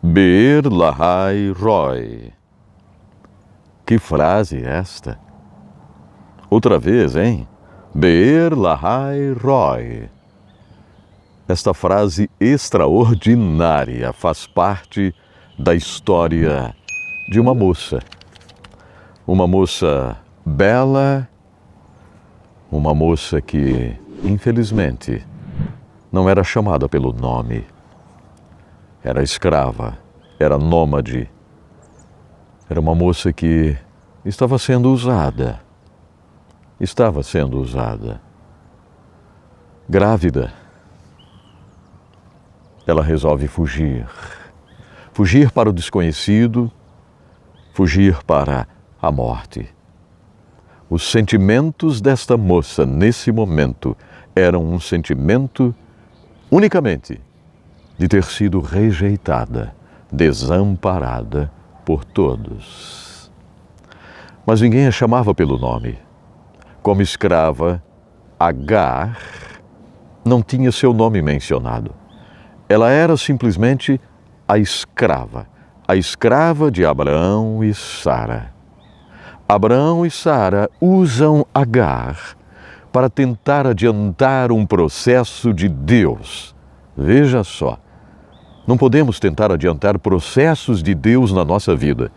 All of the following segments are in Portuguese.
Be'er Lahai Roi. Que frase esta? Outra vez, hein? Be'er Lahai Roi. Esta frase extraordinária faz parte da história de uma moça. Uma moça bela, uma moça que, infelizmente, não era chamada pelo nome. Era escrava, era nômade. Era uma moça que estava sendo usada. Grávida. Ela resolve fugir. Fugir para o desconhecido, fugir para a morte. Os sentimentos desta moça, nesse momento, eram um sentimento unicamente de ter sido rejeitada, desamparada por todos. Mas ninguém a chamava pelo nome. Como escrava, Agar não tinha seu nome mencionado. Ela era simplesmente a escrava de Abraão e Sara. Abraão e Sara usam Agar para tentar adiantar um processo de Deus. Veja só, não podemos tentar adiantar processos de Deus na nossa vida.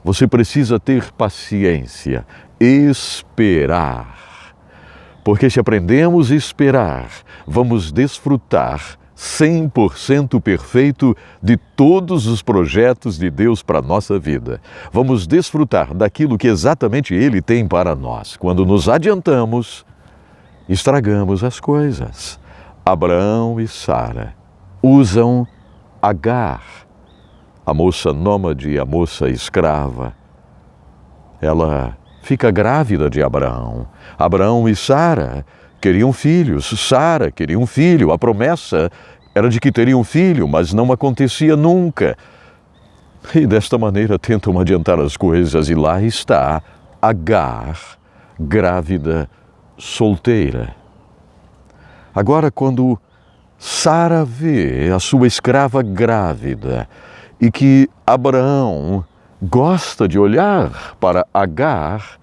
Você precisa ter paciência, esperar. Porque se aprendemos a esperar, vamos desfrutar 100% perfeito de todos os projetos de Deus para a nossa vida. Vamos desfrutar daquilo que exatamente Ele tem para nós. Quando nos adiantamos, estragamos as coisas. Abraão e Sara usam Agar, a moça nômade, a moça escrava. Ela fica grávida de Abraão. Abraão e Sara queriam filhos. Sara queria um filho. A promessa era de que teria um filho, mas não acontecia nunca. E desta maneira tentam adiantar as coisas. E lá está Agar, grávida, solteira. Agora, quando Sara vê a sua escrava grávida e que Abraão gosta de olhar para Agar,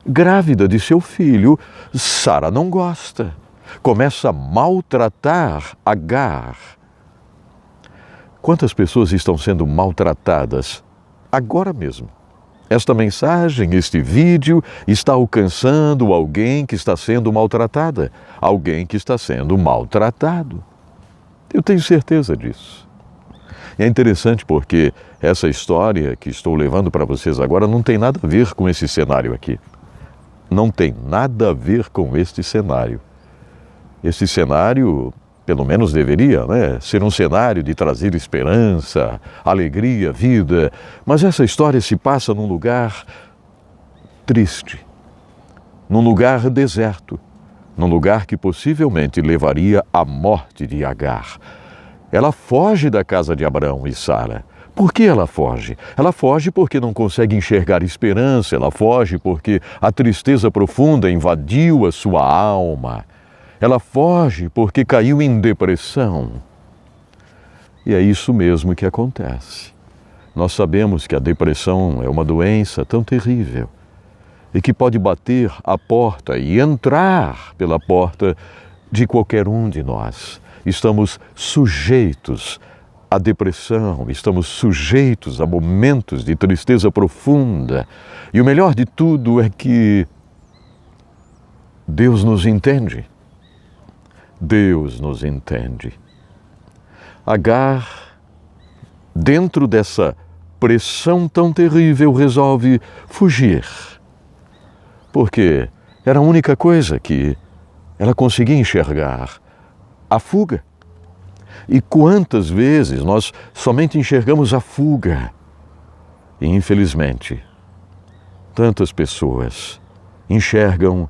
grávida de seu filho, Sara não gosta. Começa a maltratar Agar. Quantas pessoas estão sendo maltratadas agora mesmo? Esta mensagem, este vídeo, está alcançando alguém que está sendo maltratada, alguém que está sendo maltratado. Eu tenho certeza disso. E é interessante porque essa história que estou levando para vocês agora não tem nada a ver com esse cenário aqui. Não tem nada a ver com este cenário. Esse cenário, pelo menos deveria, ser um cenário de trazer esperança, alegria, vida. Mas essa história se passa num lugar triste, num lugar deserto, num lugar que possivelmente levaria à morte de Agar. Ela foge da casa de Abraão e Sara. Por que ela foge? Ela foge porque não consegue enxergar esperança, ela foge porque a tristeza profunda invadiu a sua alma. Ela foge porque caiu em depressão. E é isso mesmo que acontece. Nós sabemos que a depressão é uma doença tão terrível e que pode bater à porta e entrar pela porta de qualquer um de nós. Estamos sujeitos à depressão, estamos sujeitos a momentos de tristeza profunda. E o melhor de tudo é que Deus nos entende. Deus nos entende. Agar, dentro dessa pressão tão terrível, resolve fugir. Porque era a única coisa que ela conseguia enxergar, a fuga. E quantas vezes nós somente enxergamos a fuga? E infelizmente, tantas pessoas enxergam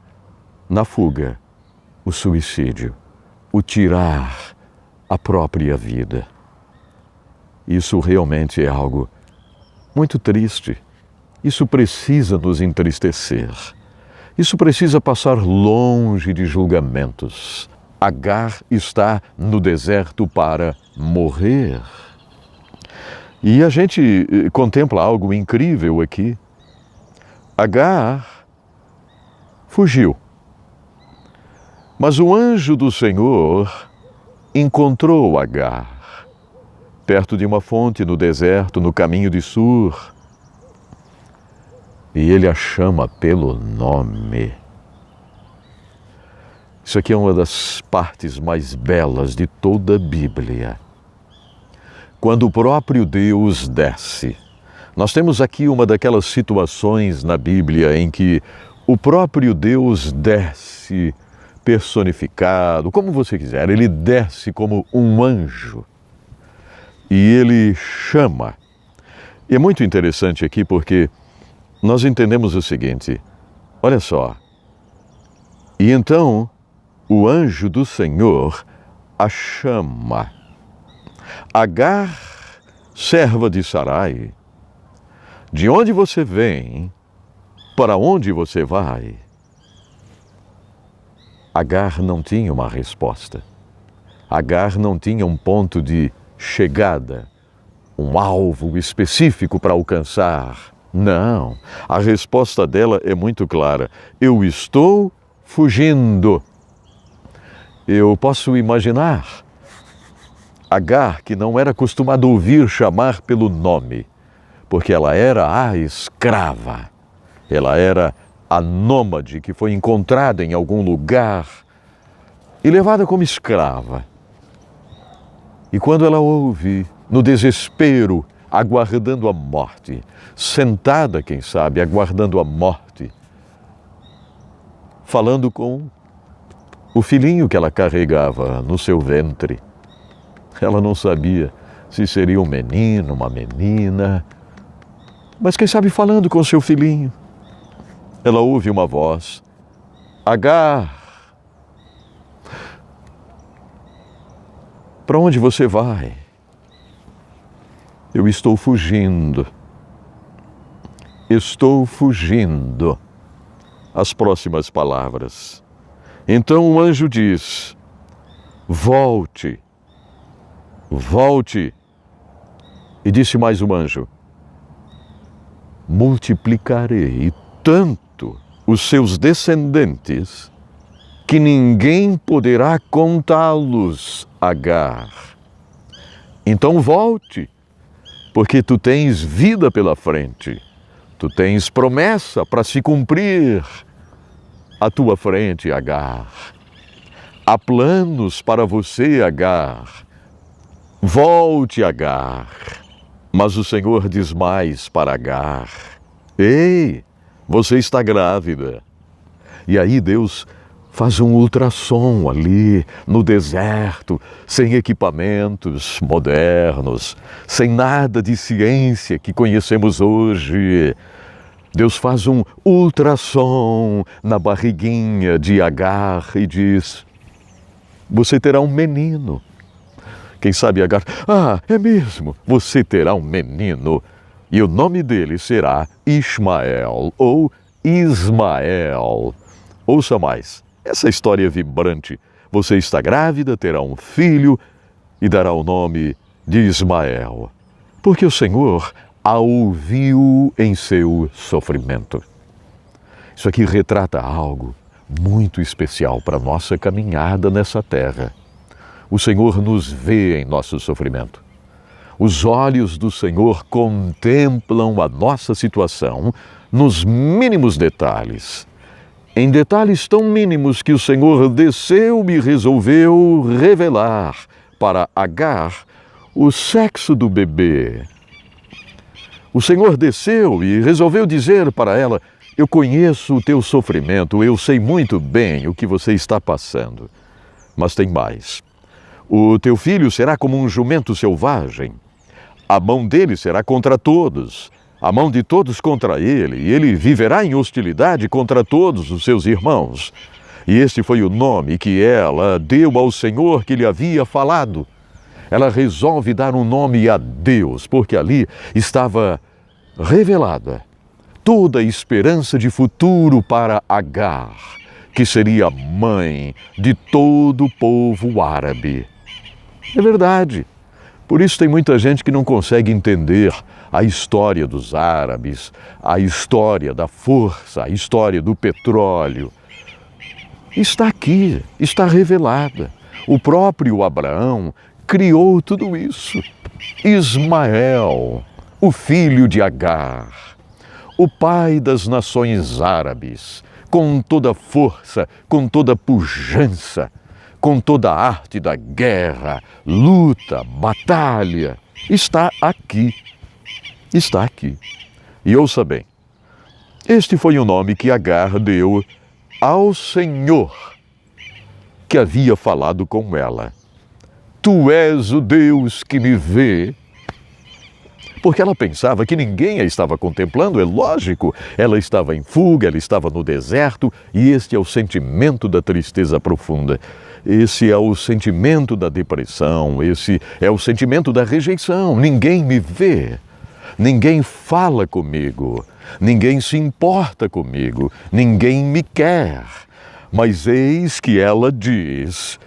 na fuga o suicídio, o tirar a própria vida. Isso realmente é algo muito triste. Isso precisa nos entristecer. Isso precisa passar longe de julgamentos. Agar está no deserto para morrer. E a gente contempla algo incrível aqui. Agar fugiu, mas o anjo do Senhor encontrou Agar perto de uma fonte no deserto, no caminho de Sur, e ele a chama pelo nome. Isso aqui é uma das partes mais belas de toda a Bíblia. Quando o próprio Deus desce. Nós temos aqui uma daquelas situações na Bíblia em que o próprio Deus desce personificado, como você quiser, ele desce como um anjo e ele chama. E é muito interessante aqui porque nós entendemos o seguinte, olha só, e então o anjo do Senhor a chama. Agar, serva de Sarai, de onde você vem, para onde você vai? Agar não tinha uma resposta. Agar não tinha um ponto de chegada, um alvo específico para alcançar. Não, a resposta dela é muito clara. Eu estou fugindo. Eu posso imaginar Agar, que não era acostumada a ouvir chamar pelo nome, porque ela era a escrava, ela era a nômade que foi encontrada em algum lugar e levada como escrava. E quando ela ouve, no desespero, aguardando a morte, sentada, quem sabe, aguardando a morte, falando com o filhinho que ela carregava no seu ventre. Ela não sabia se seria um menino, uma menina, mas quem sabe falando com seu filhinho. Ela ouve uma voz, Agar, para onde você vai? Eu estou fugindo. Estou fugindo. As próximas palavras. Então o anjo diz, volte. Volte. E disse mais o anjo, multiplicarei tanto os seus descendentes que ninguém poderá contá-los, Agar. Então volte, porque tu tens vida pela frente, tu tens promessa para se cumprir à tua frente, Agar. Há planos para você, Agar. Volte, Agar. Mas o Senhor diz mais para Agar, ei, você está grávida. E aí Deus faz um ultrassom ali no deserto, sem equipamentos modernos, sem nada de ciência que conhecemos hoje. Deus faz um ultrassom na barriguinha de Agar e diz, você terá um menino. Quem sabe Agar, é mesmo, você terá um menino. E o nome dele será Ismael ou Ismael. Ouça mais, essa história é vibrante. Você está grávida, terá um filho e dará o nome de Ismael. Porque o Senhor a ouviu em seu sofrimento. Isso aqui retrata algo muito especial para a nossa caminhada nessa terra. O Senhor nos vê em nosso sofrimento. Os olhos do Senhor contemplam a nossa situação nos mínimos detalhes. Em detalhes tão mínimos que o Senhor desceu e resolveu revelar para Agar o sexo do bebê. O Senhor desceu e resolveu dizer para ela, eu conheço o teu sofrimento, eu sei muito bem o que você está passando. Mas tem mais. O teu filho será como um jumento selvagem. A mão dele será contra todos, a mão de todos contra ele, e ele viverá em hostilidade contra todos os seus irmãos. E este foi o nome que ela deu ao Senhor que lhe havia falado. Ela resolve dar um nome a Deus, porque ali estava revelada toda a esperança de futuro para Agar, que seria mãe de todo o povo árabe. É verdade, Por isso tem muita gente que não consegue entender a história dos árabes, a história da força, a história do petróleo. Está aqui, está revelada. O próprio Abraão criou tudo isso. Ismael, o filho de Agar, o pai das nações árabes, com toda força, com toda pujança, com toda a arte da guerra, luta, batalha, está aqui. Está aqui. E ouça bem, este foi o nome que Agar deu ao Senhor que havia falado com ela. Tu és o Deus que me vê. Porque ela pensava que ninguém a estava contemplando, é lógico. Ela estava em fuga, ela estava no deserto, e este é o sentimento da tristeza profunda. Esse é o sentimento da depressão, esse é o sentimento da rejeição. Ninguém me vê, ninguém fala comigo, ninguém se importa comigo, ninguém me quer. Mas eis que ela diz,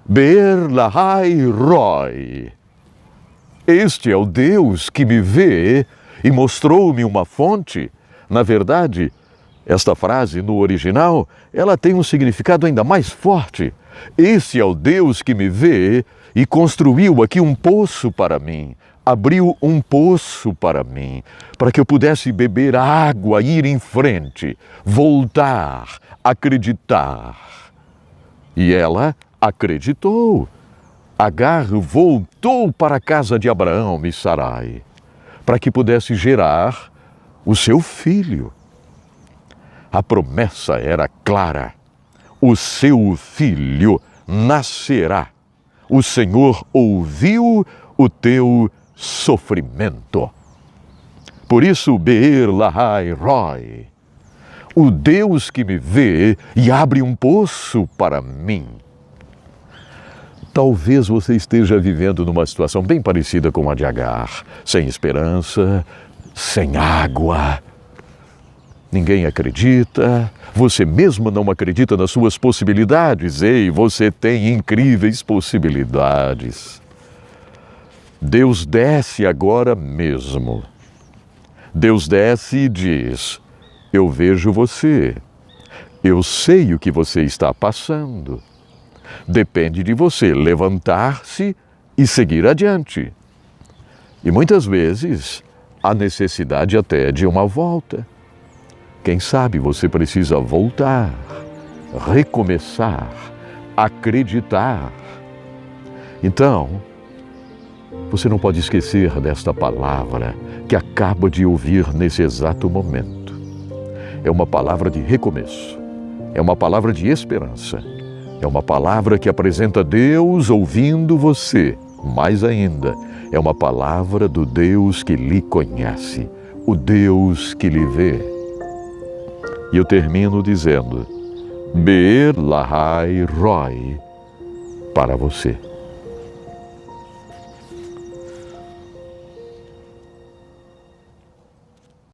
Be'er Lahai Roi. Este é o Deus que me vê e mostrou-me uma fonte. Na verdade, esta frase, no original, ela tem um significado ainda mais forte. Esse é o Deus que me vê e construiu aqui um poço para mim. Abriu um poço para mim, para que eu pudesse beber água, ir em frente, voltar, acreditar. E ela acreditou. Agar voltou para a casa de Abraão e Sarai, para que pudesse gerar o seu filho. A promessa era clara: o seu filho nascerá. O Senhor ouviu o teu sofrimento. Por isso, Be'er Lahai Roi, o Deus que me vê e abre um poço para mim. Talvez você esteja vivendo numa situação bem parecida com a de Agar, sem esperança, sem água. Ninguém acredita, você mesmo não acredita nas suas possibilidades. Ei, você tem incríveis possibilidades. Deus desce agora mesmo. Deus desce e diz, eu vejo você, eu sei o que você está passando. Depende de você levantar-se e seguir adiante. E muitas vezes, há necessidade até de uma volta. Quem sabe você precisa voltar, recomeçar, acreditar. Então, você não pode esquecer desta palavra que acaba de ouvir nesse exato momento. É uma palavra de recomeço, é uma palavra de esperança. É uma palavra que apresenta Deus ouvindo você. Mais ainda, é uma palavra do Deus que lhe conhece, o Deus que lhe vê. E eu termino dizendo, Be'er Lahai Roi para você.